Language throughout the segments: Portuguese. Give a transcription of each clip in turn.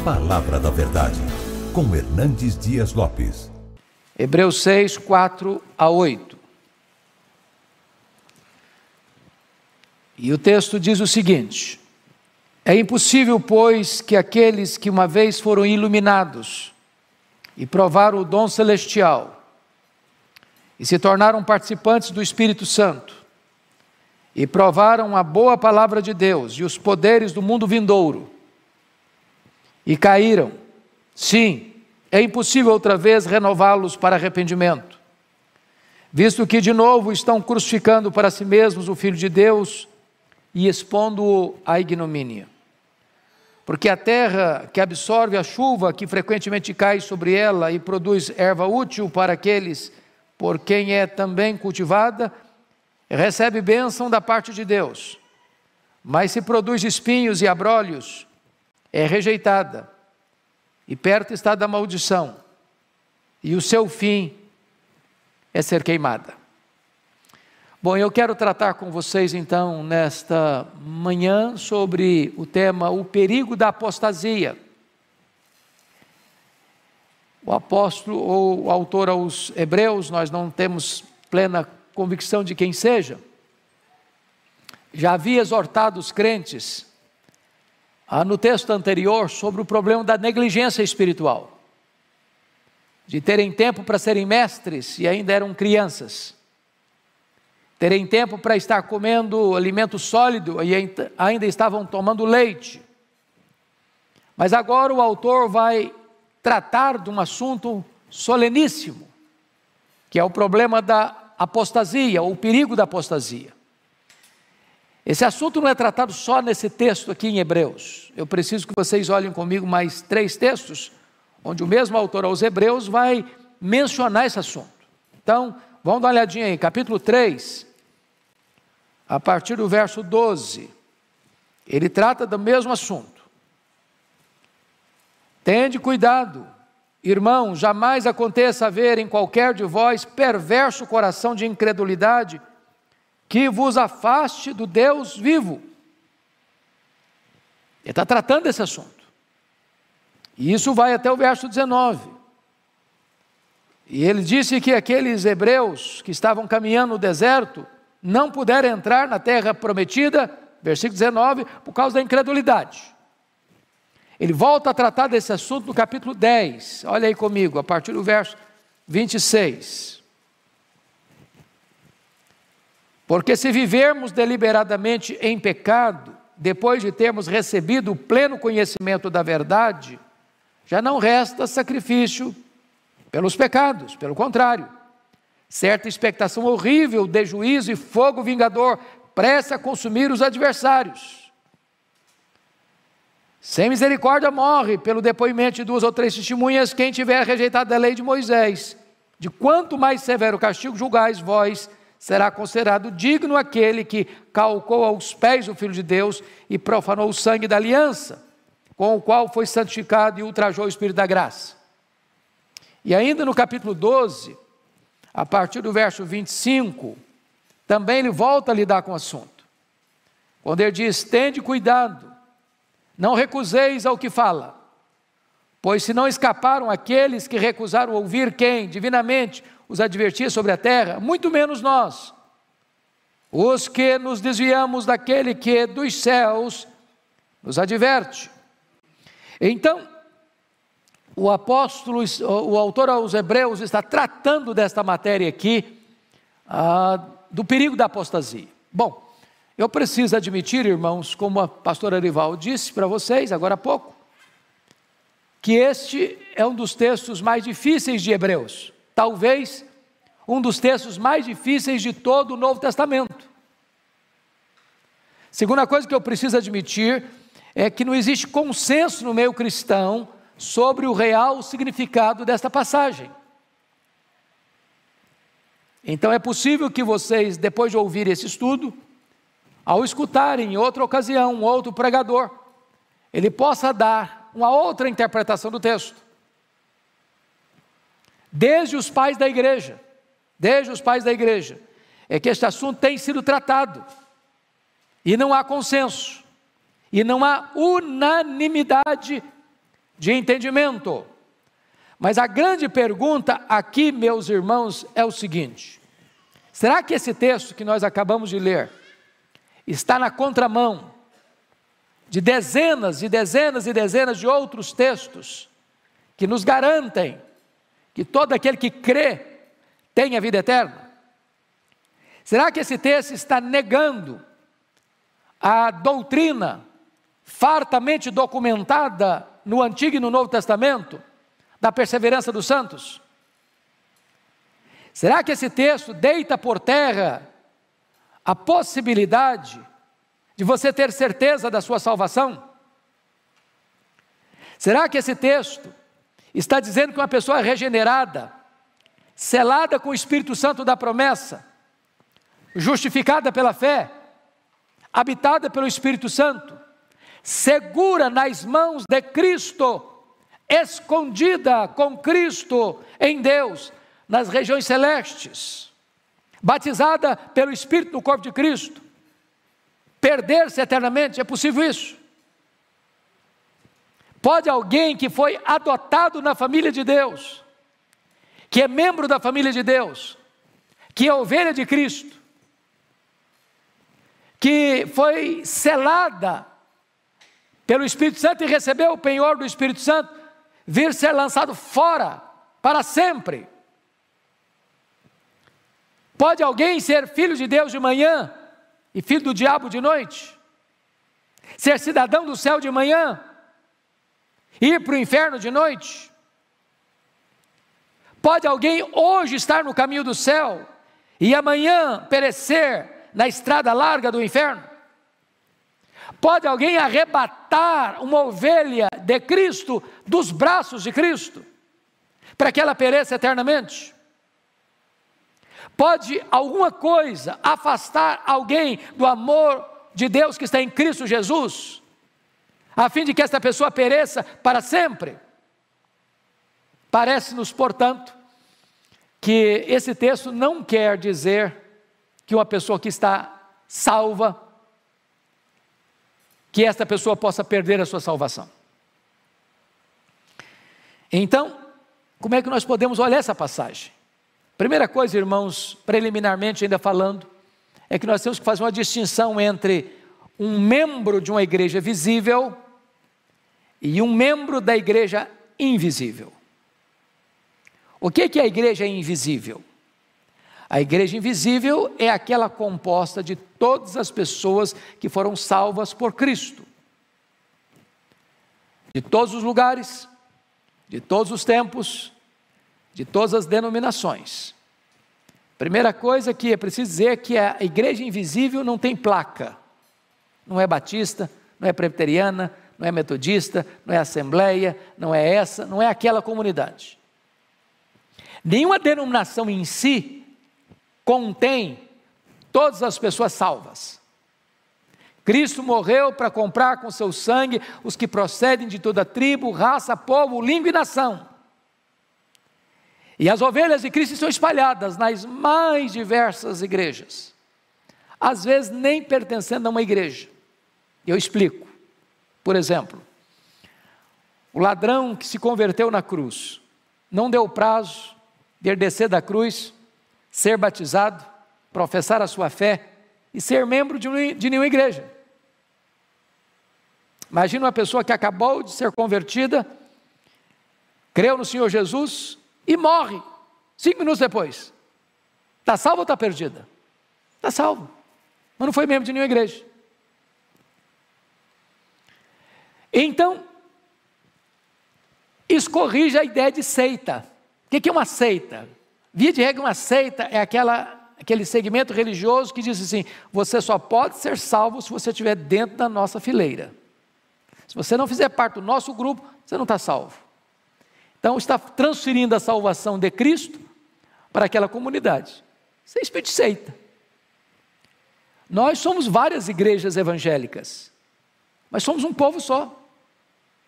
Palavra da Verdade, com Hernandes Dias Lopes. Hebreus 6, 4 a 8. E o texto diz o seguinte: é impossível, pois, que aqueles que uma vez foram iluminados e provaram o dom celestial e se tornaram participantes do Espírito Santo e provaram a boa palavra de Deus e os poderes do mundo vindouro e caíram, sim, é impossível outra vez renová-los para arrependimento, visto que de novo estão crucificando para si mesmos o Filho de Deus e expondo-o à ignomínia. Porque a terra que absorve a chuva que frequentemente cai sobre ela e produz erva útil para aqueles por quem é também cultivada, recebe bênção da parte de Deus. Mas se produz espinhos e abrolhos, é rejeitada, e perto está da maldição, e o seu fim é ser queimada. Bom, eu quero tratar com vocês então, nesta manhã, sobre o tema, o perigo da apostasia. O apóstolo ou o autor aos Hebreus, nós não temos plena convicção de quem seja, já havia exortado os crentes, no texto anterior, sobre o problema da negligência espiritual, de terem tempo para serem mestres e ainda eram crianças, terem tempo para estar comendo alimento sólido e ainda estavam tomando leite. Mas agora o autor vai tratar de um assunto soleníssimo, que é o problema da apostasia, ou o perigo da apostasia. Esse assunto não é tratado só nesse texto aqui em Hebreus. Eu preciso que vocês olhem comigo mais 3 textos, onde o mesmo autor aos Hebreus vai mencionar esse assunto. Então, vamos dar uma olhadinha aí, capítulo 3, a partir do verso 12, ele trata do mesmo assunto. Tende cuidado, irmão, jamais aconteça haver em qualquer de vós perverso coração de incredulidade, que vos afaste do Deus vivo. Ele está tratando desse assunto, e isso vai até o verso 19, e ele disse que aqueles hebreus que estavam caminhando no deserto, não puderam entrar na terra prometida, versículo 19, por causa da incredulidade. Ele volta a tratar desse assunto no capítulo 10, olha aí comigo, a partir do verso 26. Porque se vivermos deliberadamente em pecado, depois de termos recebido o pleno conhecimento da verdade, já não resta sacrifício pelos pecados, pelo contrário, certa expectação horrível de juízo e fogo vingador, prestes a consumir os adversários. Sem misericórdia morre, pelo depoimento de 2 ou 3 testemunhas, quem tiver rejeitado a lei de Moisés. De quanto mais severo castigo julgais vós, será considerado digno aquele que calcou aos pés o Filho de Deus e profanou o sangue da aliança, com o qual foi santificado e ultrajou o Espírito da graça. E ainda no capítulo 12, a partir do verso 25, também ele volta a lidar com o assunto, quando ele diz: tende cuidado, não recuseis ao que fala, pois se não escaparam aqueles que recusaram ouvir quem divinamente os advertia sobre a terra, muito menos nós, os que nos desviamos daquele que dos céus nos adverte. Então, o apóstolo, o autor aos Hebreus está tratando desta matéria aqui, do perigo da apostasia. Bom, eu preciso admitir, irmãos, como a pastora Arival disse para vocês agora há pouco, que este é um dos textos mais difíceis de Hebreus, talvez um dos textos mais difíceis de todo o Novo Testamento. Segunda coisa que eu preciso admitir é que não existe consenso no meio cristão sobre o real significado desta passagem. Então é possível que vocês, depois de ouvir esse estudo, ao escutarem em outra ocasião um outro pregador, ele possa dar uma outra interpretação do texto. Desde os pais da igreja, é que este assunto tem sido tratado, e não há consenso, e não há unanimidade de entendimento. Mas a grande pergunta aqui, meus irmãos, é o seguinte: será que esse texto que nós acabamos de ler está na contramão de dezenas e dezenas e dezenas de outros textos que nos garantem que todo aquele que crê tem a vida eterna? Será que esse texto está negando a doutrina fartamente documentada no Antigo e no Novo Testamento da perseverança dos santos? Será que esse texto deita por terra a possibilidade de você ter certeza da sua salvação? Será que esse texto está dizendo que uma pessoa regenerada, selada com o Espírito Santo da promessa, justificada pela fé, habitada pelo Espírito Santo, segura nas mãos de Cristo, escondida com Cristo em Deus, nas regiões celestes, batizada pelo Espírito no corpo de Cristo, perder-se eternamente? É possível isso? Pode alguém que foi adotado na família de Deus, que é membro da família de Deus, que é ovelha de Cristo, que foi selada pelo Espírito Santo e recebeu o penhor do Espírito Santo, vir ser lançado fora para sempre? Pode alguém ser filho de Deus de manhã e filho do diabo de noite? Ser cidadão do céu de manhã e ir para o inferno de noite? Pode alguém hoje estar no caminho do céu e amanhã perecer na estrada larga do inferno? Pode alguém arrebatar uma ovelha de Cristo dos braços de Cristo, para que ela pereça eternamente? Pode alguma coisa afastar alguém do amor de Deus que está em Cristo Jesus, a fim de que esta pessoa pereça para sempre? Parece-nos, portanto, que esse texto não quer dizer que uma pessoa que está salva, que esta pessoa possa perder a sua salvação. Então, como é que nós podemos olhar essa passagem? Primeira coisa, irmãos, preliminarmente ainda falando, é que nós temos que fazer uma distinção entre um membro de uma igreja visível e um membro da igreja invisível. O que é a igreja invisível? A igreja invisível é aquela composta de todas as pessoas que foram salvas por Cristo, de todos os lugares, de todos os tempos, de todas as denominações. Primeira coisa que é preciso dizer é que a igreja invisível não tem placa, não é batista, não é presbiteriana, não é metodista, não é assembleia, não é essa, não é aquela comunidade. Nenhuma denominação em si contém todas as pessoas salvas. Cristo morreu para comprar com seu sangue os que procedem de toda tribo, raça, povo, língua e nação. E as ovelhas de Cristo estão espalhadas nas mais diversas igrejas, às vezes nem pertencendo a uma igreja. Eu explico. Por exemplo, o ladrão que se converteu na cruz, não deu prazo de ele descer da cruz, ser batizado, professar a sua fé e ser membro de nenhuma igreja. Imagina uma pessoa que acabou de ser convertida, creu no Senhor Jesus e morre 5 minutos depois. Está salva ou está perdida? Está salvo, mas não foi membro de nenhuma igreja. Então, isso corrige a ideia de seita. O que é uma seita? Via de regra, uma seita é aquele segmento religioso que diz assim: você só pode ser salvo se você estiver dentro da nossa fileira. Se você não fizer parte do nosso grupo, você não está salvo. Então está transferindo a salvação de Cristo para aquela comunidade. Isso é espírito de seita. Nós somos várias igrejas evangélicas, mas somos um povo só,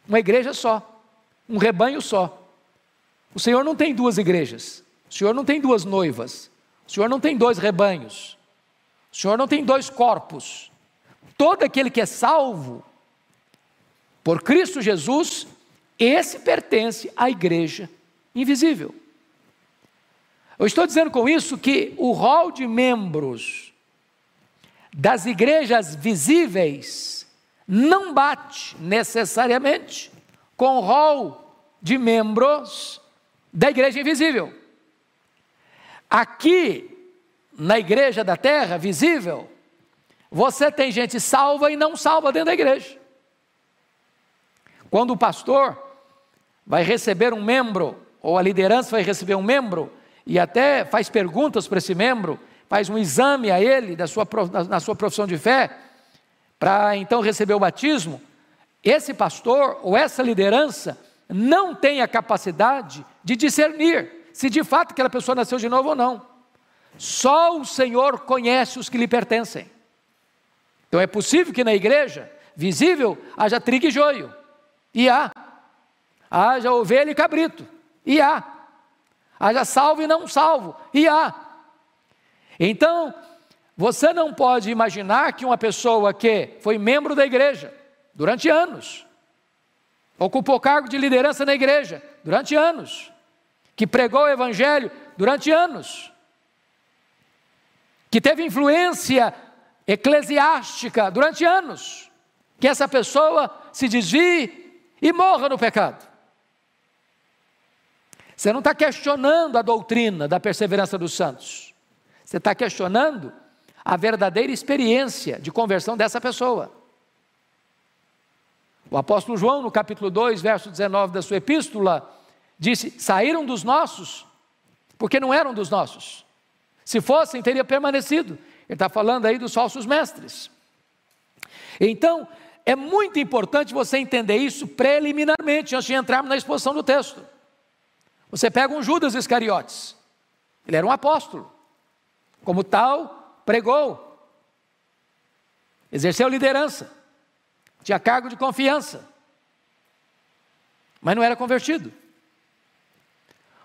uma igreja só, um rebanho só. O Senhor não tem 2 igrejas, o Senhor não tem 2 noivas, o Senhor não tem 2 rebanhos, o Senhor não tem 2 corpos. Todo aquele que é salvo por Cristo Jesus Esse pertence à igreja invisível. Eu estou dizendo com isso que o rol de membros das igrejas visíveis não bate necessariamente com o rol de membros da igreja invisível. Aqui, na igreja da terra, visível, você tem gente salva e não salva dentro da igreja. Quando o pastor vai receber um membro, ou a liderança vai receber um membro, e até faz perguntas para esse membro, faz um exame a ele na sua profissão de fé, para então receber o batismo, esse pastor ou essa liderança não tem a capacidade de discernir se de fato aquela pessoa nasceu de novo ou não. Só o Senhor conhece os que lhe pertencem. Então é possível que na igreja visível haja trigo e joio, e haja ovelha e cabrito, e haja salvo e não salvo, e Então, você não pode imaginar que uma pessoa que foi membro da igreja durante anos, ocupou cargo de liderança na igreja durante anos, que pregou o evangelho durante anos, que teve influência eclesiástica durante anos, que essa pessoa se desvie e morra no pecado. Você não está questionando a doutrina da perseverança dos santos, você está questionando a verdadeira experiência de conversão dessa pessoa. O apóstolo João, no capítulo 2, verso 19 da sua epístola, disse: saíram dos nossos, porque não eram dos nossos. Se fossem, teria permanecido. Ele está falando aí dos falsos mestres. Então, é muito importante você entender isso preliminarmente, antes de entrarmos na exposição do texto. Você pega um Judas Iscariotes, ele era um apóstolo, como tal, pregou, exerceu liderança, tinha cargo de confiança, mas não era convertido.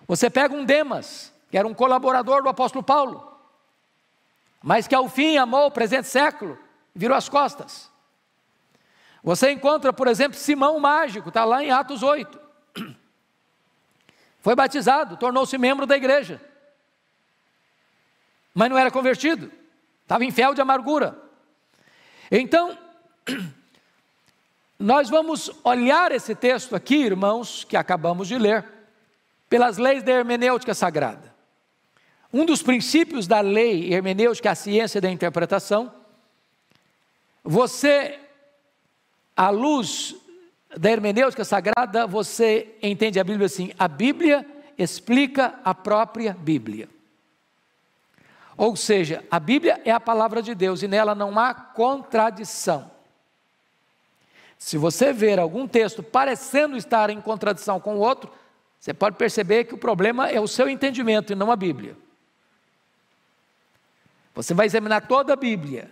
Você pega um Demas, que era um colaborador do apóstolo Paulo, mas que ao fim amou o presente século, virou as costas. Você encontra, por exemplo, Simão o Mágico, está lá em Atos 8, foi batizado, tornou-se membro da igreja, mas não era convertido, estava em fel de amargura. Então, nós vamos olhar esse texto aqui, irmãos, que acabamos de ler, pelas leis da hermenêutica sagrada. Um dos princípios da lei hermenêutica é a ciência da interpretação. Você, à luz da hermenêutica sagrada, você entende a Bíblia assim: a Bíblia explica a própria Bíblia. Ou seja, a Bíblia é a palavra de Deus e nela não há contradição. Se você ver algum texto parecendo estar em contradição com o outro, você pode perceber que o problema é o seu entendimento e não a Bíblia. Você vai examinar toda a Bíblia,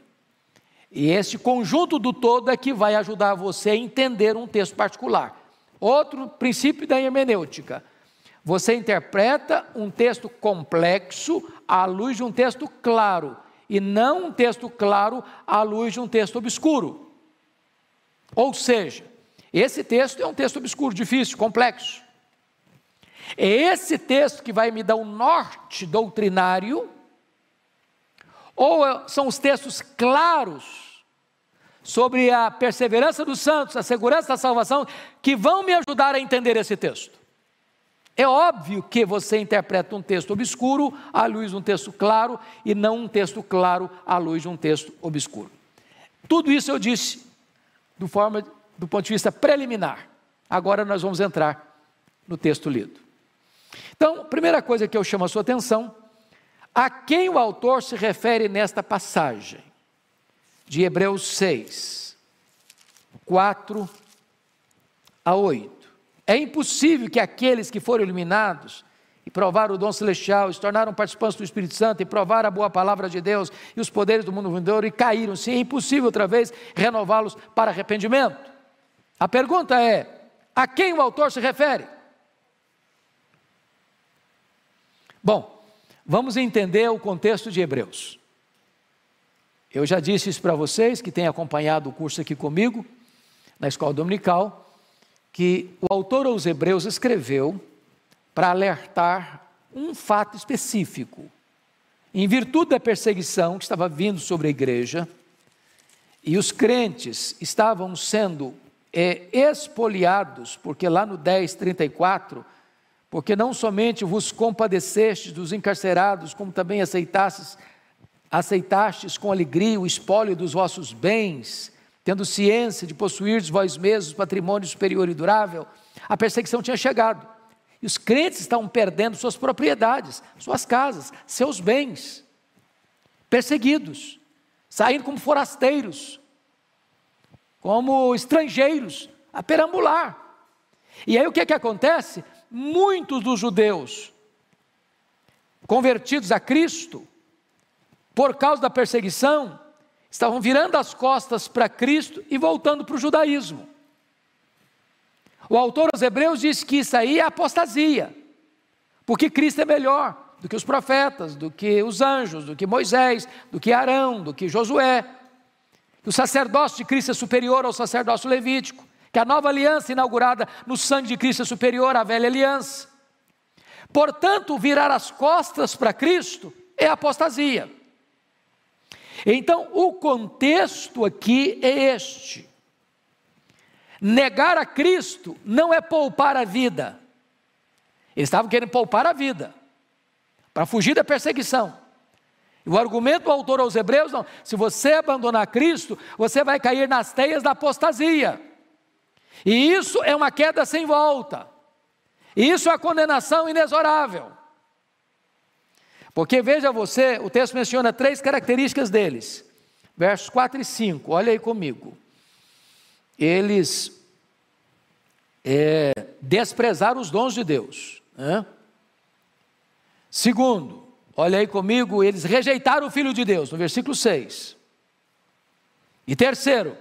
e este conjunto do todo é que vai ajudar você a entender um texto particular. Outro princípio da hermenêutica: você interpreta um texto complexo à luz de um texto claro, e não um texto claro à luz de um texto obscuro. Ou seja, esse texto é um texto obscuro, difícil, complexo. É esse texto que vai me dar o norte doutrinário, ou são os textos claros sobre a perseverança dos santos, a segurança da salvação, que vão me ajudar a entender esse texto. É óbvio que você interpreta um texto obscuro à luz de um texto claro, e não um texto claro à luz de um texto obscuro. Tudo isso eu disse do ponto de vista preliminar. Agora nós vamos entrar no texto lido. Então, primeira coisa que eu chamo a sua atenção: a quem o autor se refere nesta passagem de Hebreus 6, 4 a 8. É impossível que aqueles que foram iluminados e provaram o dom celestial, se tornaram participantes do Espírito Santo e provaram a boa palavra de Deus e os poderes do mundo vindouro e caíram, sim, é impossível outra vez renová-los para arrependimento. A pergunta é: a quem o autor se refere? Bom, vamos entender o contexto de Hebreus. Eu já disse isso para vocês que têm acompanhado o curso aqui comigo, na escola dominical, que o autor aos Hebreus escreveu para alertar um fato específico. Em virtude da perseguição que estava vindo sobre a igreja, e os crentes estavam sendo expoliados, porque lá no 10:34, porque não somente vos compadecestes dos encarcerados, como também aceitastes com alegria o espólio dos vossos bens, tendo ciência de possuirdes vós mesmos patrimônio superior e durável. A perseguição tinha chegado, e os crentes estavam perdendo suas propriedades, suas casas, seus bens, perseguidos, saindo como forasteiros, como estrangeiros, a perambular. E aí o que acontece? Muitos dos judeus convertidos a Cristo, por causa da perseguição, estavam virando as costas para Cristo e voltando para o judaísmo. O autor aos Hebreus diz que isso aí é apostasia, porque Cristo é melhor do que os profetas, do que os anjos, do que Moisés, do que Arão, do que Josué. O sacerdócio de Cristo é superior ao sacerdócio levítico, que a nova aliança inaugurada no sangue de Cristo é superior à velha aliança. Portanto, virar as costas para Cristo é apostasia. Então, o contexto aqui é este: negar a Cristo não é poupar a vida. Eles estavam querendo poupar a vida, para fugir da perseguição. O argumento do autor aos Hebreus, não, se você abandonar Cristo, você vai cair nas teias da apostasia, e isso é uma queda sem volta, isso é a condenação inexorável, porque veja você, o texto menciona 3 características deles, versos 4 e 5, olha aí comigo. Eles desprezaram os dons de Deus, né? Segundo, olha aí comigo, eles rejeitaram o Filho de Deus, no versículo 6. E terceiro,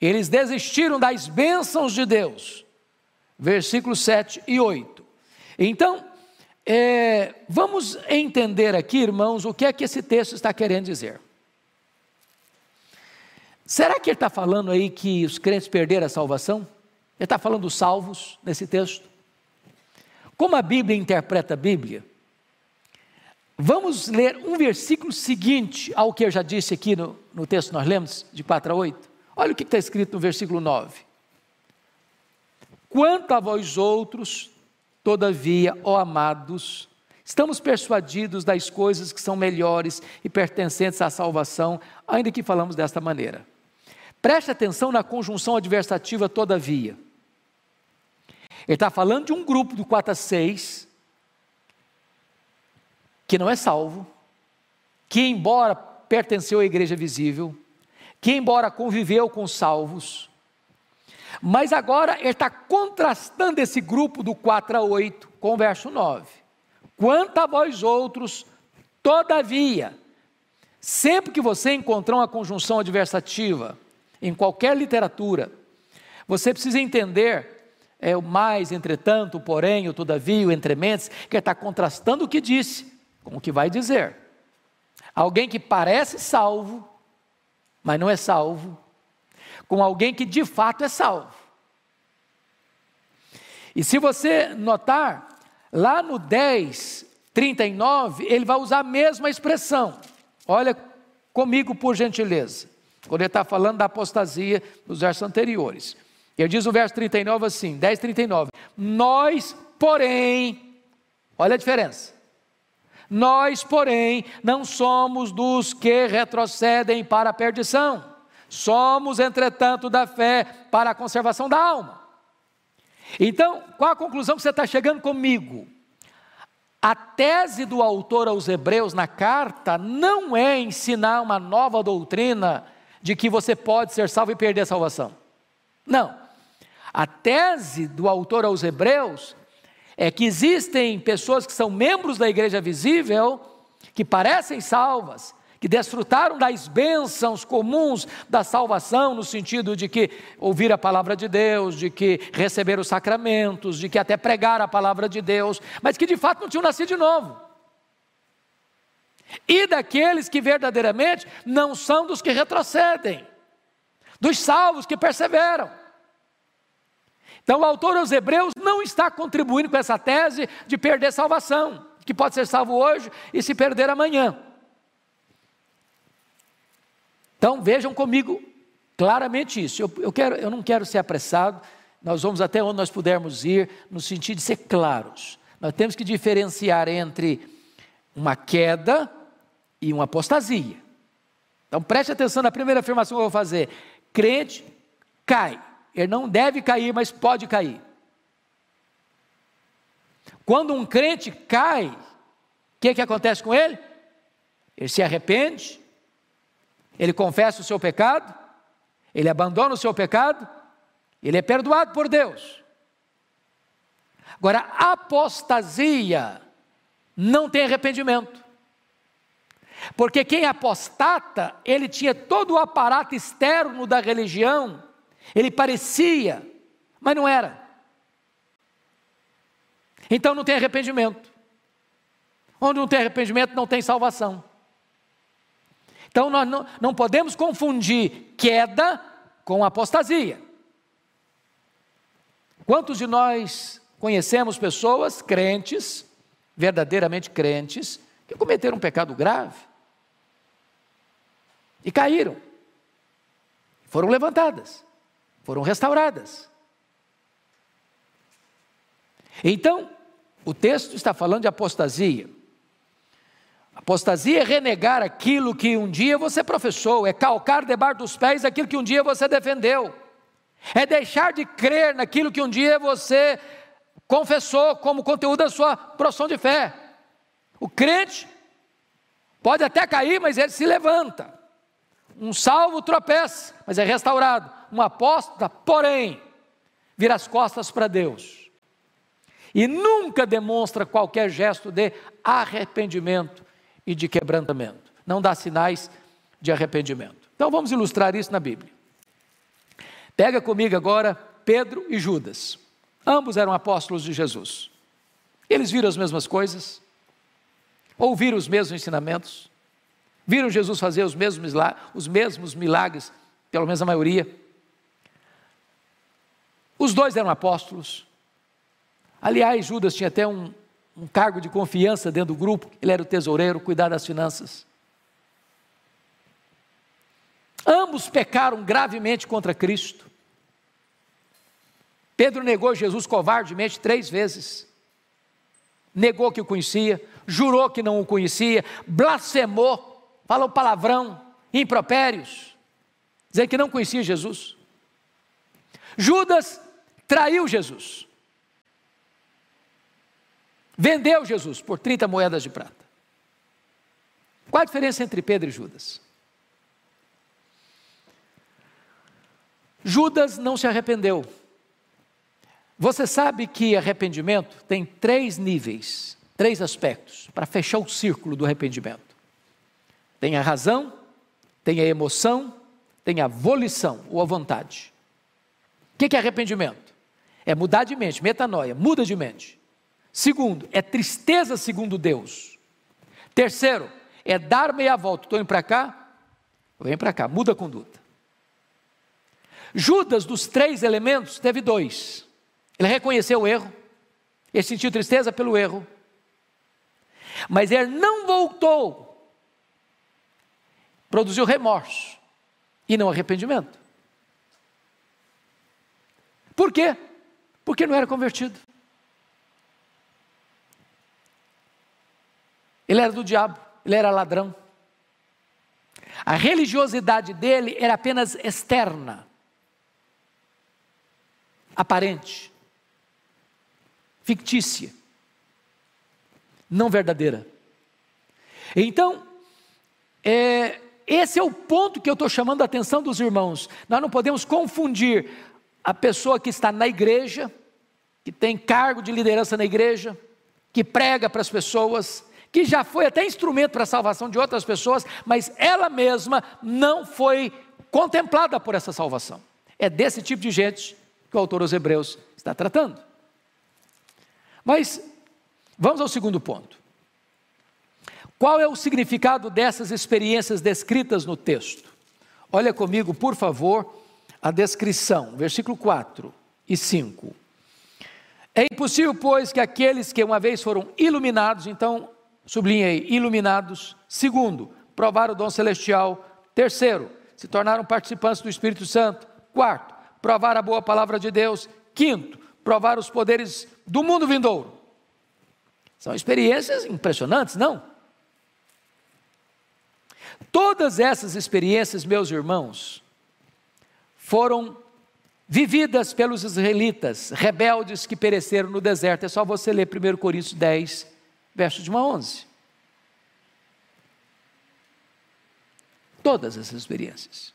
eles desistiram das bênçãos de Deus, versículos 7 e 8. Então, vamos entender aqui, irmãos, o que é que esse texto está querendo dizer. Será que ele está falando aí que os crentes perderam a salvação? Ele está falando dos salvos nesse texto? Como a Bíblia interpreta a Bíblia? Vamos ler um versículo seguinte ao que eu já disse aqui no texto que nós lemos, de 4 a 8. Olha o que está escrito no versículo 9. Quanto a vós outros, todavia, ó amados, estamos persuadidos das coisas que são melhores e pertencentes à salvação, ainda que falamos desta maneira. Preste atenção na conjunção adversativa todavia. Ele está falando de um grupo do 4 a 6, que não é salvo, que embora pertenceu à igreja visível, que embora conviveu com salvos, mas agora ele está contrastando esse grupo do 4 a 8 com o verso 9. Quanto a vós outros, todavia, sempre que você encontrar uma conjunção adversativa, em qualquer literatura, você precisa entender, o mais, entretanto, o porém, o todavia, o entrementes, que ele está contrastando o que disse, com o que vai dizer. Alguém que parece salvo, mas não é salvo, com alguém que de fato é salvo. E se você notar, lá no 10:39, ele vai usar a mesma expressão. Olha comigo, por gentileza, quando ele está falando da apostasia nos versos anteriores. Ele diz o verso 39 assim, 10:39, nós, porém, olha a diferença. Nós, porém, não somos dos que retrocedem para a perdição. Somos, entretanto, da fé para a conservação da alma. Então, qual a conclusão que você está chegando comigo? A tese do autor aos Hebreus na carta não é ensinar uma nova doutrina de que você pode ser salvo e perder a salvação. Não. A tese do autor aos Hebreus é que existem pessoas que são membros da igreja visível, que parecem salvas, que desfrutaram das bênçãos comuns da salvação, no sentido de que ouvir a palavra de Deus, de que receber os sacramentos, de que até pregar a palavra de Deus, mas que de fato não tinham nascido de novo. E daqueles que verdadeiramente não são dos que retrocedem, dos salvos que perseveram. Então o autor aos Hebreus não está contribuindo com essa tese de perder salvação, que pode ser salvo hoje e se perder amanhã. Então vejam comigo claramente isso. Eu não quero ser apressado, nós vamos até onde nós pudermos ir, no sentido de ser claros. Nós temos que diferenciar entre uma queda e uma apostasia. Então preste atenção na primeira afirmação que eu vou fazer. Crente cai. Ele não deve cair, mas pode cair. Quando um crente cai, o que acontece com ele? Ele se arrepende, ele confessa o seu pecado, ele abandona o seu pecado, ele é perdoado por Deus. Agora, a apostasia não tem arrependimento. Porque quem apostata, ele tinha todo o aparato externo da religião, ele parecia, mas não era. Então não tem arrependimento. Onde não tem arrependimento, não tem salvação. Então nós não podemos confundir queda com apostasia. Quantos de nós conhecemos pessoas crentes, verdadeiramente crentes, que cometeram um pecado grave e caíram, foram levantadas, foram restauradas. Então, o texto está falando de apostasia. Apostasia é renegar aquilo que um dia você professou, é calcar debaixo dos pés aquilo que um dia você defendeu, é deixar de crer naquilo que um dia você confessou como conteúdo da sua profissão de fé. O crente pode até cair, mas ele se levanta. Um salvo tropeça, mas é restaurado. Um apóstata, porém, vira as costas para Deus e nunca demonstra qualquer gesto de arrependimento e de quebrantamento. Não dá sinais de arrependimento. Então vamos ilustrar isso na Bíblia. Pega comigo agora Pedro e Judas. Ambos eram apóstolos de Jesus. Eles viram as mesmas coisas, ouviram os mesmos ensinamentos, viram Jesus fazer os mesmos milagres, pelo menos a maioria. Os dois eram apóstolos. Aliás, Judas tinha até um cargo de confiança dentro do grupo. Ele era o tesoureiro, cuidar das finanças. Ambos pecaram gravemente contra Cristo. Pedro negou Jesus covardemente 3 vezes. Negou que o conhecia, jurou que não o conhecia, blasfemou, falou palavrão, impropérios, dizendo que não conhecia Jesus. Judas traiu Jesus. Vendeu Jesus por 30 moedas de prata. Qual a diferença entre Pedro e Judas? Judas não se arrependeu. Você sabe que arrependimento tem 3 níveis, 3 aspectos, para fechar o círculo do arrependimento. Tem a razão, tem a emoção, tem a volição, ou a vontade. O que é arrependimento? É mudar de mente, metanoia, muda de mente. Segundo, é tristeza segundo Deus. Terceiro, é dar meia volta. Estou indo para cá, vem para cá, muda a conduta. Judas, dos 3 elementos, teve 2. Ele reconheceu o erro, ele sentiu tristeza pelo erro, mas ele não voltou, produziu remorso e não arrependimento. Por quê? Porque não era convertido. Ele era do diabo, ele era ladrão. A religiosidade dele era apenas externa, aparente, fictícia, não verdadeira. Então, esse é o ponto que eu estou chamando a atenção dos irmãos. Nós não podemos confundir a pessoa que está na igreja, que tem cargo de liderança na igreja, que prega para as pessoas, que já foi até instrumento para a salvação de outras pessoas, mas ela mesma não foi contemplada por essa salvação. É desse tipo de gente que o autor aos Hebreus está tratando. Mas vamos ao segundo ponto. Qual é o significado dessas experiências descritas no texto? Olha comigo, por favor, a descrição, versículo 4 e 5. É impossível, pois, que aqueles que uma vez foram iluminados, então, sublinhe aí, iluminados. Segundo, provaram o dom celestial. Terceiro, se tornaram participantes do Espírito Santo. Quarto, provar a boa palavra de Deus. Quinto, provar os poderes do mundo vindouro. São experiências impressionantes, não? Todas essas experiências, meus irmãos, foram vividas pelos israelitas, rebeldes que pereceram no deserto. É só você ler 1 Coríntios 10, versos de 1 a 11. Todas essas experiências.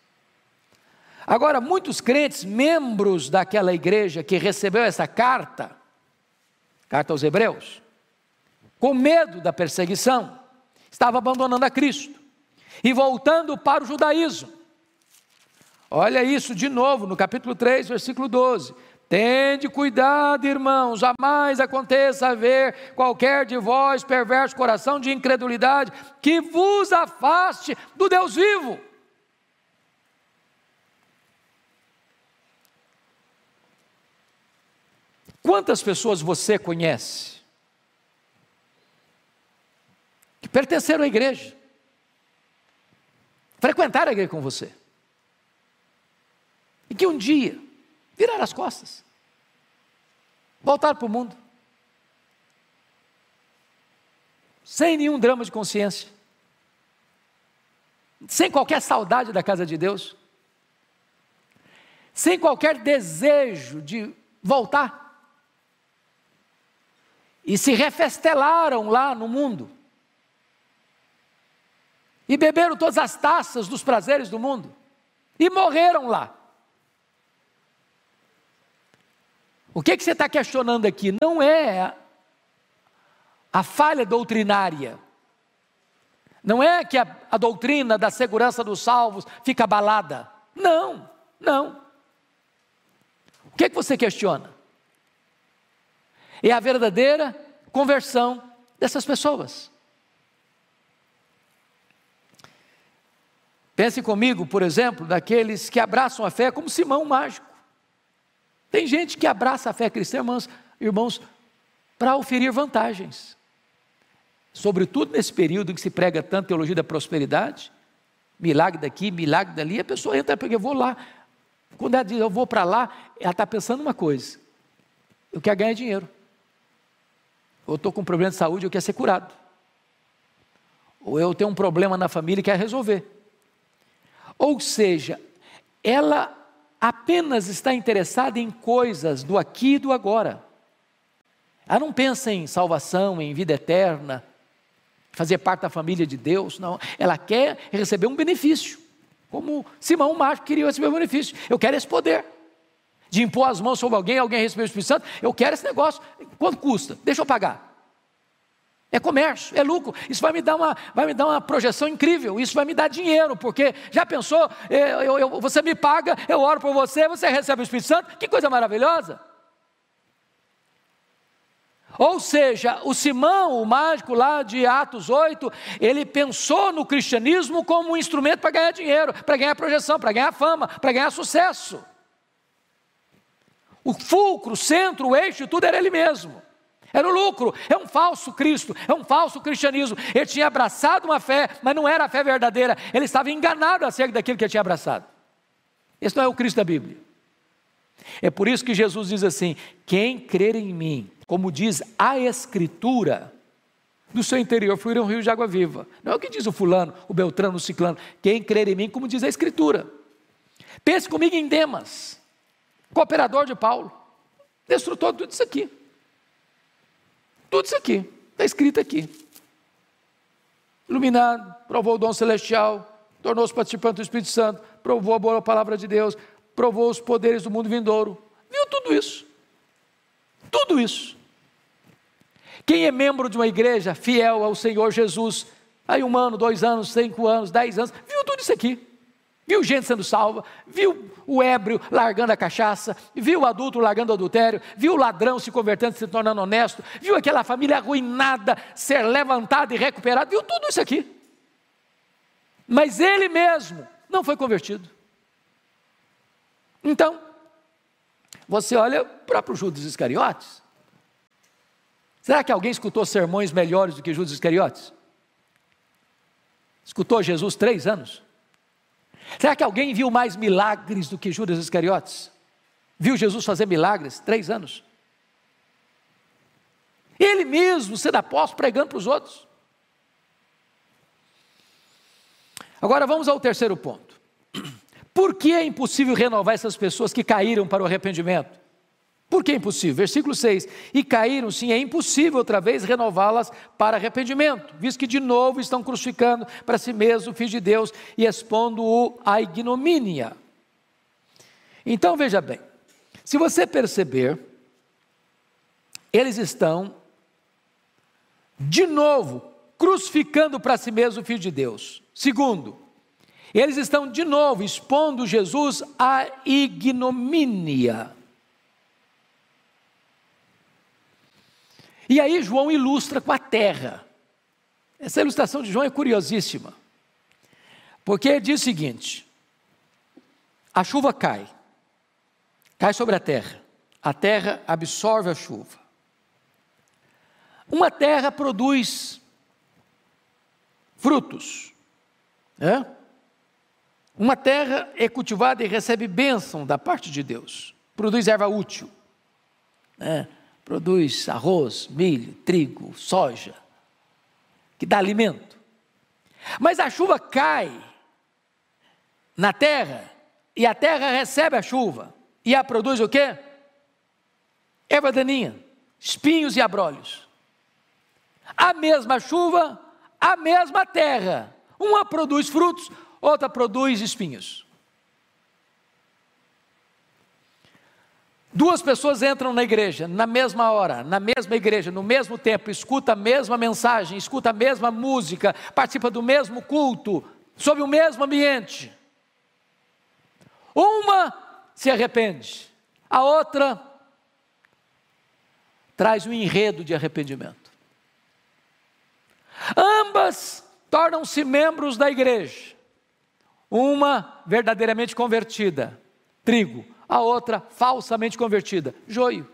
Agora, muitos crentes, membros daquela igreja que recebeu essa carta aos Hebreus, com medo da perseguição, estavam abandonando a Cristo e voltando para o judaísmo. Olha isso de novo no capítulo 3, versículo 12. Tende cuidado, irmãos, jamais aconteça haver qualquer de vós perverso coração de incredulidade, que vos afaste do Deus vivo. Quantas pessoas você conhece que pertenceram à igreja, frequentaram a igreja com você, e que um dia viraram as costas, voltaram para o mundo, sem nenhum drama de consciência, sem qualquer saudade da casa de Deus, sem qualquer desejo de voltar, e se refestelaram lá no mundo, e beberam todas as taças dos prazeres do mundo, e morreram lá. O que você está questionando aqui? Não é a falha doutrinária, não é que a doutrina da segurança dos salvos fica abalada, não. O que você questiona? É a verdadeira conversão dessas pessoas. Pense comigo, por exemplo, daqueles que abraçam a fé como Simão o mágico. Tem gente que abraça a fé cristã, irmãos, para oferir vantagens. Sobretudo nesse período em que se prega tanto teologia da prosperidade, milagre daqui, milagre dali, a pessoa entra porque eu vou lá. Quando ela diz eu vou para lá, ela está pensando uma coisa: eu quero ganhar dinheiro. Ou eu estou com um problema de saúde, eu quero ser curado. Ou eu tenho um problema na família e quero resolver. Ou seja, ela apenas está interessada em coisas do aqui e do agora. Ela não pensa em salvação, em vida eterna, fazer parte da família de Deus, não. Ela quer receber um benefício, como Simão o mágico queria receber um benefício. Eu quero esse poder de impor as mãos sobre alguém receber o Espírito Santo. Eu quero esse negócio. Quanto custa? Deixa eu pagar. É comércio, é lucro. Isso vai me dar uma projeção incrível. Isso vai me dar dinheiro, porque já pensou, você me paga, eu oro por você, você recebe o Espírito Santo. Que coisa maravilhosa. Ou seja, o Simão, o mágico lá de Atos 8, ele pensou no cristianismo como um instrumento para ganhar dinheiro, para ganhar projeção, para ganhar fama, para ganhar sucesso. O fulcro, o centro, o eixo, tudo era ele mesmo. Era o lucro. É um falso Cristo, é um falso cristianismo. Ele tinha abraçado uma fé, mas não era a fé verdadeira. Ele estava enganado acerca daquilo que ele tinha abraçado. Esse não é o Cristo da Bíblia. É por isso que Jesus diz assim: quem crer em mim, como diz a Escritura, do seu interior fluirá um rio de água viva. Não é o que diz o fulano, o beltrano, o ciclano. Quem crer em mim, como diz a Escritura. Pense comigo em Demas, cooperador de Paulo, destrutor de tudo isso aqui. Tudo isso aqui, está escrito aqui. Iluminado, provou o dom celestial, tornou-se participante do Espírito Santo, provou a boa palavra de Deus, provou os poderes do mundo vindouro. Viu tudo isso. Tudo isso. Quem é membro de uma igreja fiel ao Senhor Jesus, aí 1 ano, 2 anos, 5 anos, 10 anos, viu tudo isso aqui. Viu gente sendo salva, viu o ébrio largando a cachaça, viu o adulto largando o adultério, viu o ladrão se convertendo, se tornando honesto, viu aquela família arruinada ser levantada e recuperada, viu tudo isso aqui. Mas ele mesmo não foi convertido. Então, você olha o próprio Judas Iscariotes, Será que alguém escutou sermões melhores do que Judas Iscariotes? Escutou Jesus 3 anos? Será que alguém viu mais milagres do que Judas Iscariotes? Viu Jesus fazer milagres 3 anos? Ele mesmo, sendo apóstolo, pregando para os outros. Agora vamos ao terceiro ponto. Por que é impossível renovar essas pessoas que caíram para o arrependimento? Por que é impossível? Versículo 6, e caíram, sim, é impossível outra vez renová-las para arrependimento, visto que de novo estão crucificando para si mesmo o Filho de Deus e expondo-o à ignomínia. Então veja bem, se você perceber, eles estão de novo crucificando para si mesmo o Filho de Deus. Segundo, eles estão de novo expondo Jesus à ignomínia. E aí João ilustra com a terra. Essa ilustração de João é curiosíssima, porque ele diz o seguinte: a chuva cai sobre a terra absorve a chuva. Uma terra produz frutos, né? Uma terra é cultivada e recebe bênção da parte de Deus, produz erva útil, né? Produz arroz, milho, trigo, soja, que dá alimento. Mas a chuva cai na terra, e a terra recebe a chuva, e a produz o quê? Erva daninha, espinhos e abrolhos. A mesma chuva, a mesma terra, uma produz frutos, outra produz espinhos. Duas pessoas entram na igreja, na mesma hora, na mesma igreja, no mesmo tempo, escuta a mesma mensagem, escuta a mesma música, participa do mesmo culto, sob o mesmo ambiente. Uma se arrepende, a outra traz um enredo de arrependimento. Ambas tornam-se membros da igreja, uma verdadeiramente convertida, trigo, a outra falsamente convertida, joio.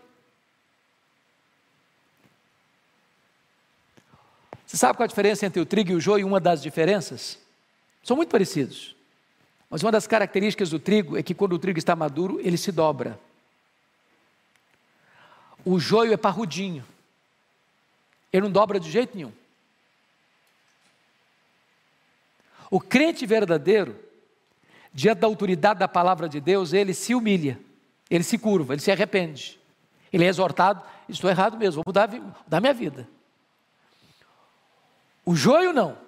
Você sabe qual a diferença entre o trigo e o joio? Uma das diferenças? São muito parecidos, mas uma das características do trigo é que quando o trigo está maduro, ele se dobra. O joio é parrudinho, ele não dobra de jeito nenhum. O crente verdadeiro, diante da autoridade da palavra de Deus, ele se humilha, ele se curva, ele se arrepende, ele é exortado: estou errado mesmo, vou mudar minha vida. O joio não,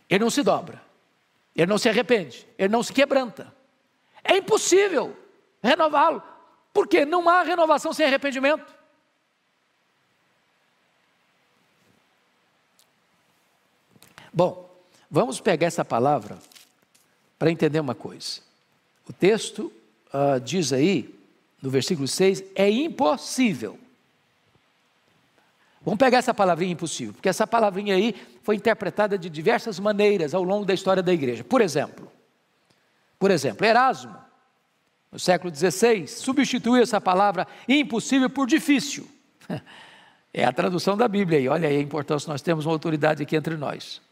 ele não se dobra, ele não se arrepende, ele não se quebranta, é impossível renová-lo, porque não há renovação sem arrependimento. Bom, vamos pegar essa palavra para entender uma coisa. O texto diz aí, no versículo 6, é impossível. Vamos pegar essa palavrinha impossível, porque essa palavrinha aí foi interpretada de diversas maneiras ao longo da história da igreja. Por exemplo, Erasmo, no século XVI, substituiu essa palavra impossível por difícil. É a tradução da Bíblia aí, olha aí a importância, nós temos uma autoridade aqui entre nós.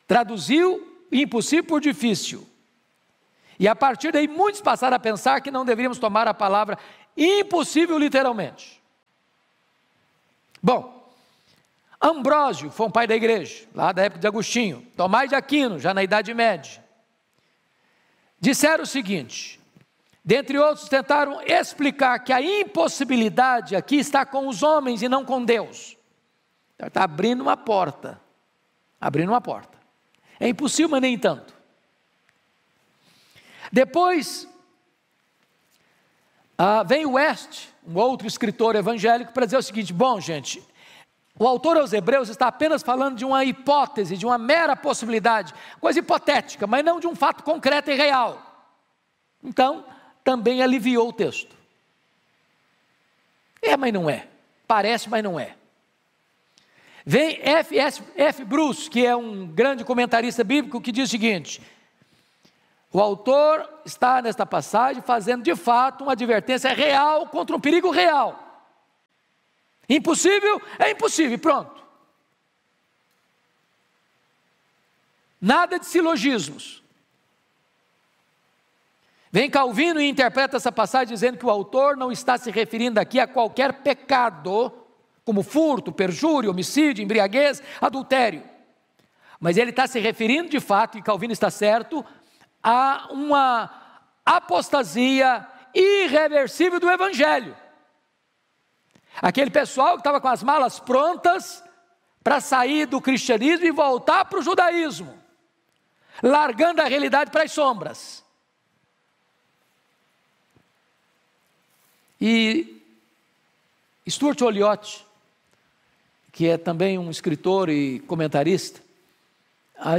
Traduziu impossível por difícil. E a partir daí muitos passaram a pensar que não deveríamos tomar a palavra impossível literalmente. Bom, Ambrósio foi um pai da igreja, lá da época de Agostinho, Tomás de Aquino, já na Idade Média, disseram o seguinte, dentre outros tentaram explicar que a impossibilidade aqui está com os homens e não com Deus. Está abrindo uma porta, é impossível, mas nem tanto. Depois, vem West, um outro escritor evangélico, para dizer o seguinte: bom, gente, o autor aos Hebreus está apenas falando de uma hipótese, de uma mera possibilidade, coisa hipotética, mas não de um fato concreto e real. Então, também aliviou o texto. É, mas não é. Parece, mas não é. Vem F. Bruce, que é um grande comentarista bíblico, que diz o seguinte: o autor está nesta passagem fazendo de fato uma advertência real contra um perigo real. Impossível é impossível, pronto. Nada de silogismos. Vem Calvino e interpreta essa passagem dizendo que o autor não está se referindo aqui a qualquer pecado, como furto, perjúrio, homicídio, embriaguez, adultério. Mas ele está se referindo de fato, e Calvino está certo, a uma apostasia irreversível do Evangelho. Aquele pessoal que estava com as malas prontas para sair do cristianismo e voltar para o judaísmo, largando a realidade para as sombras. E Stuart Olyott, que é também um escritor e comentarista,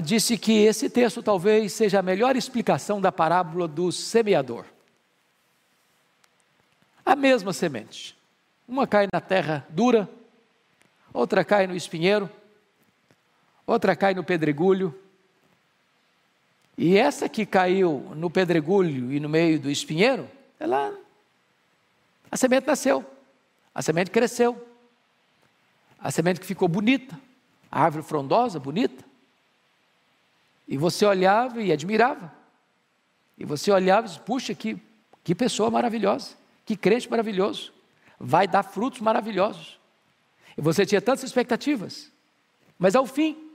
disse que esse texto talvez seja a melhor explicação da parábola do semeador. A mesma semente, uma cai na terra dura, outra cai no espinheiro, outra cai no pedregulho, e essa que caiu no pedregulho e no meio do espinheiro, a semente nasceu, a semente cresceu, a semente que ficou bonita, a árvore frondosa, bonita, e você olhava e admirava, e você olhava e disse, puxa, que pessoa maravilhosa, que crente maravilhoso, vai dar frutos maravilhosos, e você tinha tantas expectativas, mas ao fim,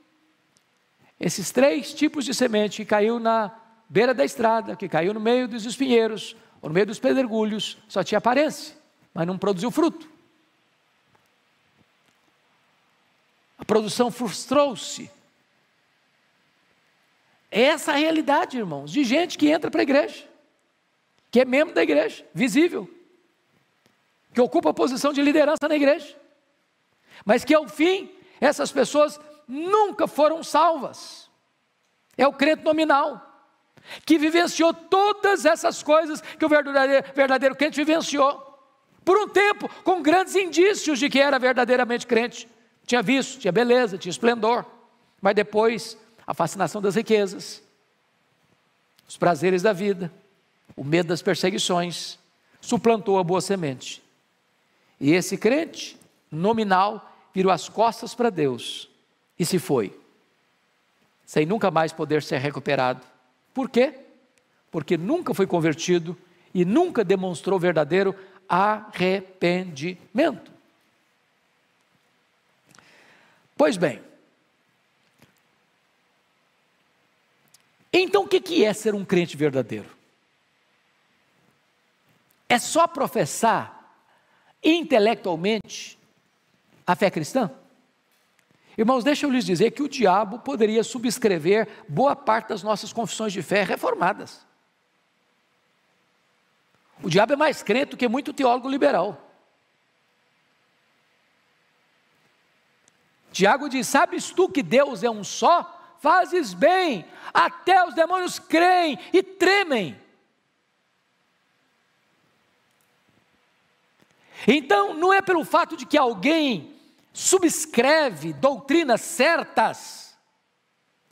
esses 3 tipos de semente que caiu na beira da estrada, que caiu no meio dos espinheiros, ou no meio dos pedregulhos, só tinha aparência, mas não produziu fruto. A produção frustrou-se. Essa é a realidade, irmãos, de gente que entra para a igreja, que é membro da igreja, visível, que ocupa a posição de liderança na igreja, mas que ao fim, essas pessoas nunca foram salvas. É o crente nominal, que vivenciou todas essas coisas que o verdadeiro crente vivenciou, por um tempo, com grandes indícios de que era verdadeiramente crente, tinha vício, tinha beleza, tinha esplendor, mas depois, a fascinação das riquezas, os prazeres da vida, o medo das perseguições, suplantou a boa semente, e esse crente nominal virou as costas para Deus, e se foi, sem nunca mais poder ser recuperado. Por quê? Porque nunca foi convertido e nunca demonstrou verdadeiro arrependimento. Pois bem, então o que é ser um crente verdadeiro? É só professar intelectualmente a fé cristã? Irmãos, deixa eu lhes dizer que o diabo poderia subscrever boa parte das nossas confissões de fé reformadas. O diabo é mais crente do que muito teólogo liberal. Tiago diz, sabes tu que Deus é um só? Fazes bem, até os demônios creem e tremem. Então, não é pelo fato de que alguém subscreve doutrinas certas,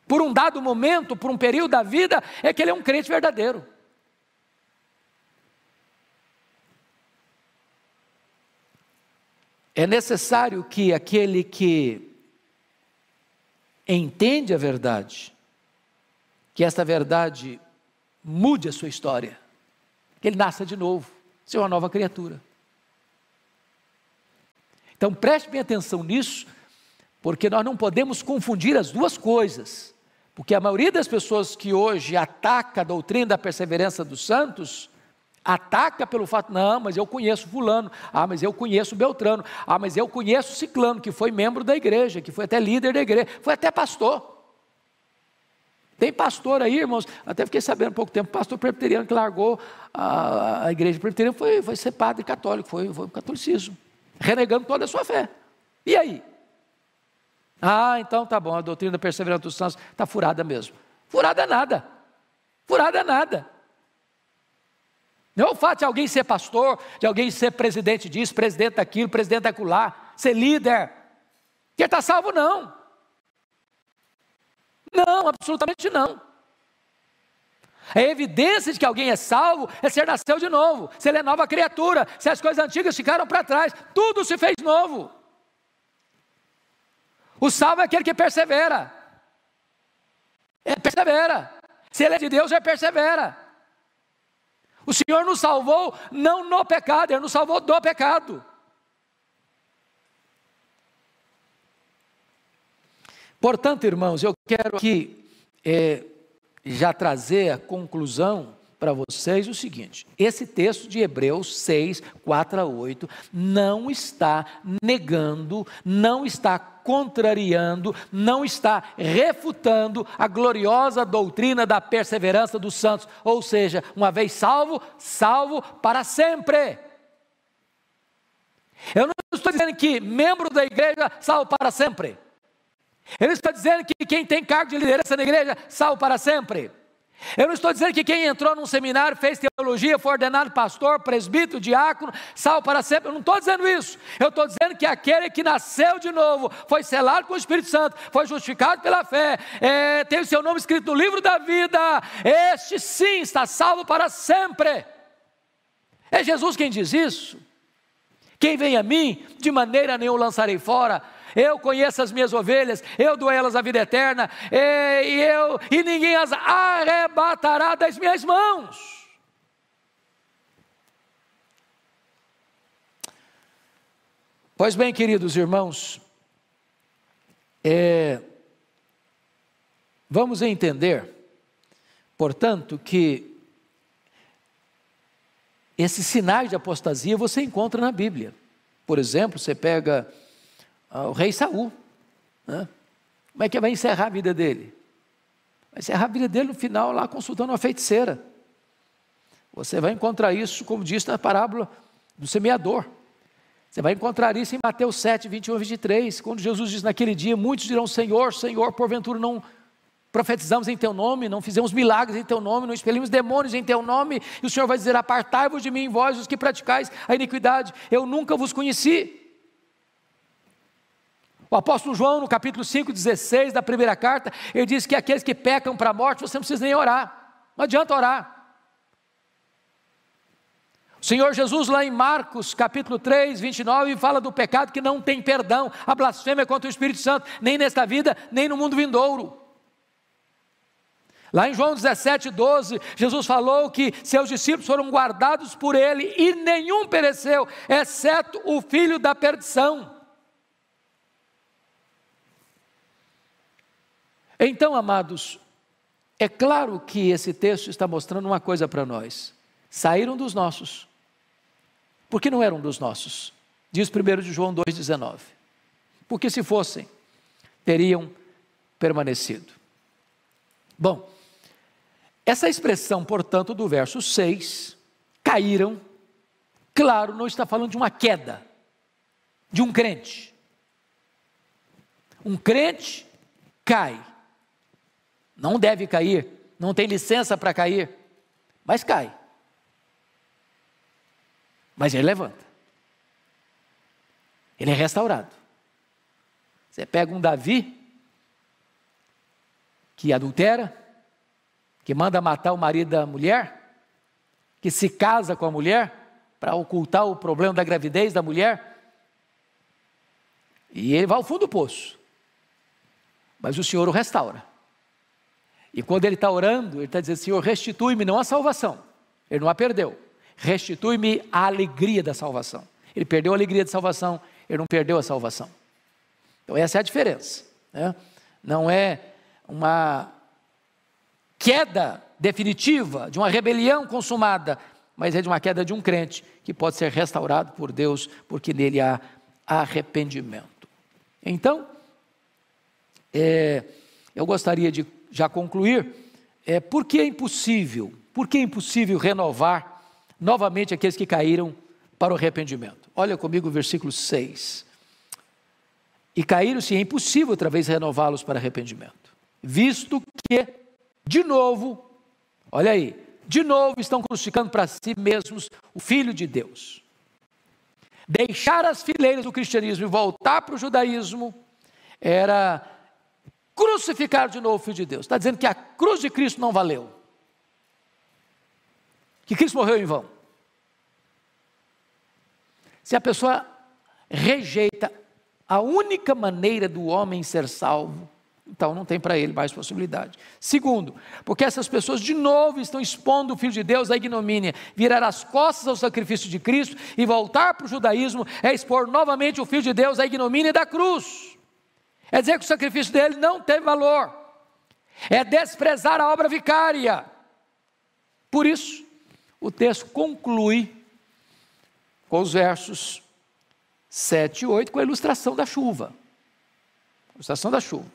por um dado momento, por um período da vida, é que ele é um crente verdadeiro. É necessário que aquele que entende a verdade, que esta verdade mude a sua história, que ele nasça de novo, seja uma nova criatura. Então preste bem atenção nisso, porque nós não podemos confundir as duas coisas, porque a maioria das pessoas que hoje ataca a doutrina da perseverança dos santos, ataca pelo fato, não, mas eu conheço fulano, mas eu conheço Beltrano, mas eu conheço Ciclano, que foi membro da igreja, que foi até líder da igreja, foi até pastor. Tem pastor aí, irmãos, até fiquei sabendo há pouco tempo, pastor presbiteriano que largou a igreja presbiteriana, foi ser padre católico, foi o catolicismo, renegando toda a sua fé. E aí? Então tá bom, a doutrina da perseverança dos santos está furada mesmo. Furada nada, furada nada. Não é o fato de alguém ser pastor, de alguém ser presidente disso, presidente daquilo, presidente daquilo lá, ser líder, que ele está salvo, não. Não, absolutamente não. A evidência de que alguém é salvo é se ele nasceu de novo, se ele é nova criatura, se as coisas antigas ficaram para trás, tudo se fez novo. O salvo é aquele que persevera. Ele persevera. Se ele é de Deus, ele persevera. O Senhor nos salvou não no pecado, Ele nos salvou do pecado. Portanto, irmãos, eu quero aqui já trazer a conclusão para vocês o seguinte: esse texto de Hebreus 6, 4 a 8, não está negando, não está contrariando, não está refutando a gloriosa doutrina da perseverança dos santos, ou seja, uma vez salvo, salvo para sempre. Eu não estou dizendo que membro da igreja salvo para sempre. Eu não estou dizendo que quem tem cargo de liderança na igreja salvo para sempre. Eu não estou dizendo que quem entrou num seminário, fez teologia, foi ordenado pastor, presbítero, diácono, salvo para sempre. Eu não estou dizendo isso. Eu estou dizendo que aquele que nasceu de novo, foi selado com o Espírito Santo, foi justificado pela fé, tem o seu nome escrito no livro da vida, este sim está salvo para sempre. É Jesus quem diz isso. Quem vem a mim, de maneira nenhuma lançarei fora. Eu conheço as minhas ovelhas, eu dou a elas a vida eterna, e ninguém as arrebatará das minhas mãos. Pois bem, queridos irmãos, vamos entender, portanto, que esses sinais de apostasia você encontra na Bíblia. Por exemplo, você pega o rei Saul, né? Como é que vai encerrar a vida dele? Vai encerrar a vida dele no final lá consultando uma feiticeira. Você vai encontrar isso, como diz na parábola do semeador. Você vai encontrar isso em Mateus 7, 21 e 23, quando Jesus diz: naquele dia muitos dirão: Senhor, Senhor, porventura não profetizamos em teu nome, não fizemos milagres em teu nome, não expelimos demônios em teu nome? E o Senhor vai dizer: apartai-vos de mim, vós os que praticais a iniquidade, eu nunca vos conheci. O apóstolo João, no capítulo 5, 16 da primeira carta, ele diz que aqueles que pecam para a morte, você não precisa nem orar, não adianta orar. O Senhor Jesus, lá em Marcos, capítulo 3, 29, fala do pecado que não tem perdão, a blasfêmia contra o Espírito Santo, nem nesta vida, nem no mundo vindouro. Lá em João 17, 12, Jesus falou que seus discípulos foram guardados por Ele, e nenhum pereceu, exceto o filho da perdição. Então, amados, é claro que esse texto está mostrando uma coisa para nós: saíram dos nossos, porque não eram dos nossos, diz 1 de João 2,19, porque se fossem, teriam permanecido. Bom, essa expressão, portanto, do verso 6, caíram, claro, não está falando de uma queda, de um crente. Um crente cai. Não deve cair, não tem licença para cair, mas cai. Mas ele levanta. Ele é restaurado. Você pega um Davi, que adultera, que manda matar o marido da mulher, que se casa com a mulher, para ocultar o problema da gravidez da mulher, e ele vai ao fundo do poço. Mas o Senhor o restaura. E quando ele está orando, ele está dizendo: Senhor, restitui-me não a salvação, ele não a perdeu, restitui-me a alegria da salvação. Ele perdeu a alegria da salvação, ele não perdeu a salvação. Então essa é a diferença, né? Não é uma queda definitiva, de uma rebelião consumada, mas é de uma queda de um crente, que pode ser restaurado por Deus, porque nele há arrependimento. Então, eu gostaria de já concluir, por que é impossível renovar novamente aqueles que caíram para o arrependimento? Olha comigo o versículo 6. E caíram-se, é impossível outra vez renová-los para arrependimento, visto que, de novo, olha aí, de novo estão crucificando para si mesmos o Filho de Deus. Deixar as fileiras do cristianismo e voltar para o judaísmo era crucificar de novo o Filho de Deus. Está dizendo que a cruz de Cristo não valeu. que Cristo morreu em vão. Se a pessoa rejeita a única maneira do homem ser salvo, então não tem para ele mais possibilidade. Segundo, porque essas pessoas de novo estão expondo o Filho de Deus à ignomínia. Virar as costas ao sacrifício de Cristo e voltar para o judaísmo é expor novamente o Filho de Deus à ignomínia da cruz. É dizer que o sacrifício dele não tem valor. É desprezar a obra vicária. Por isso, o texto conclui com os versos 7 e 8 com a ilustração da chuva. Ilustração da chuva.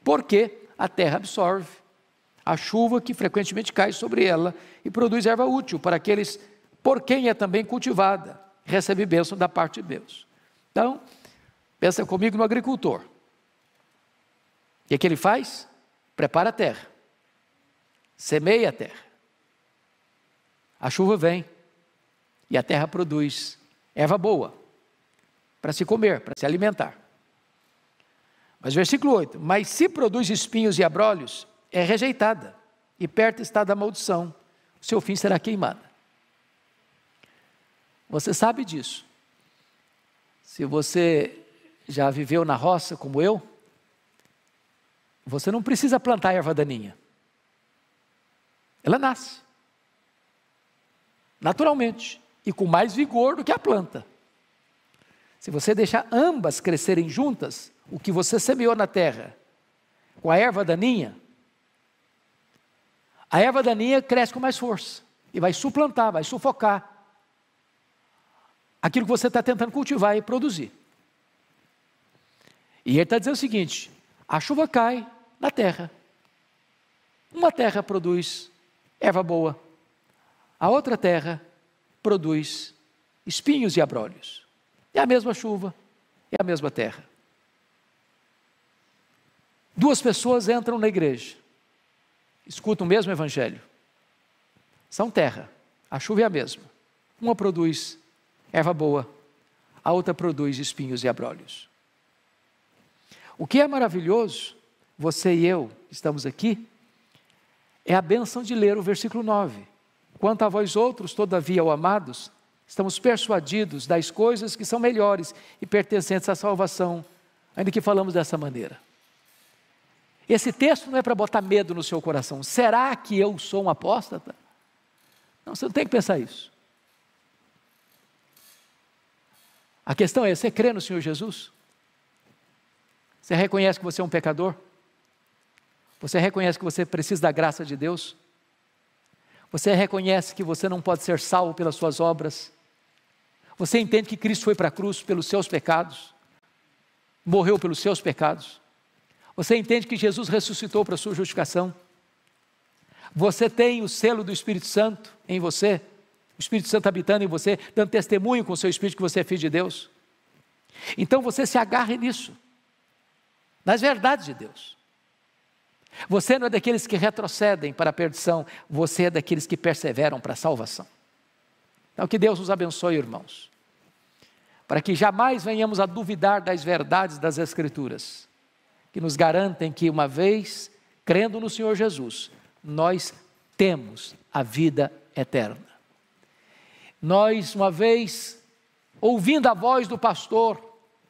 Porque a terra absorve a chuva que frequentemente cai sobre ela e produz erva útil para aqueles por quem é também cultivada, recebe bênção da parte de Deus. Então, pensa comigo no agricultor. O que é que ele faz? Prepara a terra, semeia a terra, a chuva vem e a terra produz erva boa para se comer, para se alimentar. Mas versículo 8, mas se produz espinhos e abrolhos, é rejeitada, e perto está da maldição, o seu fim será queimada. Você sabe disso. Se você já viveu na roça como eu, você não precisa plantar erva daninha. Ela nasce, naturalmente, e com mais vigor do que a planta. Se você deixar ambas crescerem juntas, o que você semeou na terra, com a erva daninha cresce com mais força, e vai suplantar, vai sufocar aquilo que você está tentando cultivar e produzir. E ele está dizendo o seguinte, a chuva cai na terra, uma terra produz erva boa, a outra terra produz espinhos e abrolhos. É a mesma chuva, é a mesma terra. Duas pessoas entram na igreja, escutam o mesmo evangelho, são terra, a chuva é a mesma. Uma produz erva boa, a outra produz espinhos e abrolhos. O que é maravilhoso, você e eu estamos aqui, é a bênção de ler o versículo 9. Quanto a vós outros, todavia, ó amados, estamos persuadidos das coisas que são melhores e pertencentes à salvação, ainda que falamos dessa maneira. Esse texto não é para botar medo no seu coração. Será que eu sou um apóstata? Não, você não tem que pensar isso. A questão é, você crê no Senhor Jesus? Você reconhece que você é um pecador? Você reconhece que você precisa da graça de Deus? Você reconhece que você não pode ser salvo pelas suas obras? Você entende que Cristo foi para a cruz pelos seus pecados? Morreu pelos seus pecados? Você entende que Jesus ressuscitou para a sua justificação? Você tem o selo do Espírito Santo em você? O Espírito Santo habitando em você, dando testemunho com o seu Espírito que você é filho de Deus? Então você se agarre nisso, nas verdades de Deus. Você não é daqueles que retrocedem para a perdição, você é daqueles que perseveram para a salvação. Então que Deus nos abençoe, irmãos, para que jamais venhamos a duvidar das verdades das Escrituras, que nos garantem que uma vez, crendo no Senhor Jesus, nós temos a vida eterna. Nós, uma vez, ouvindo a voz do pastor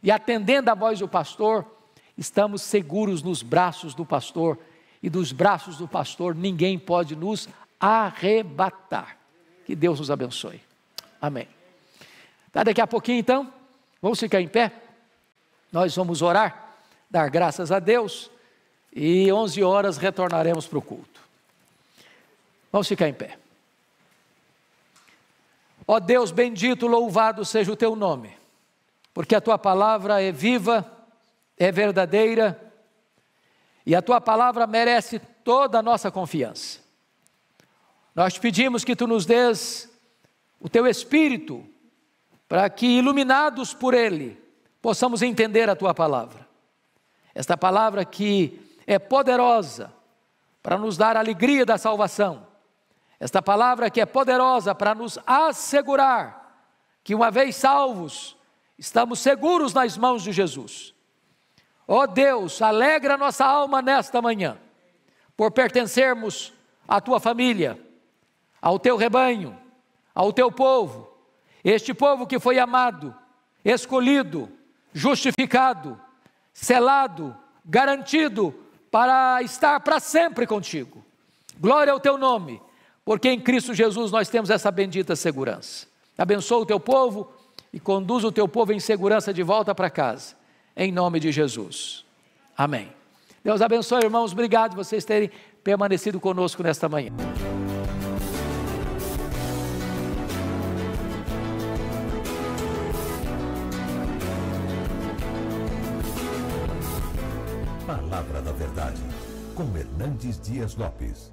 e atendendo a voz do pastor, estamos seguros nos braços do pastor, e dos braços do pastor ninguém pode nos arrebatar. Que Deus nos abençoe. Amém. Tá, daqui a pouquinho então, vamos ficar em pé, nós vamos orar, dar graças a Deus, e 11 horas retornaremos para o culto. Vamos ficar em pé. Ó Deus bendito, louvado seja o teu nome, porque a tua palavra é viva, é verdadeira, e a tua palavra merece toda a nossa confiança. Nós te pedimos que tu nos dês o teu Espírito, para que, iluminados por ele, possamos entender a tua palavra. Esta palavra que é poderosa para nos dar a alegria da salvação. Esta palavra que é poderosa para nos assegurar que, uma vez salvos, estamos seguros nas mãos de Jesus. Ó Deus, alegra nossa alma nesta manhã, por pertencermos à tua família, ao teu rebanho, ao teu povo, este povo que foi amado, escolhido, justificado, selado, garantido para estar para sempre contigo. Glória ao teu nome, porque em Cristo Jesus nós temos essa bendita segurança. Abençoa o teu povo e conduz o teu povo em segurança de volta para casa, em nome de Jesus. Amém. Deus abençoe, irmãos, obrigado por vocês terem permanecido conosco nesta manhã. Palavra da Verdade, com Hernandes Dias Lopes.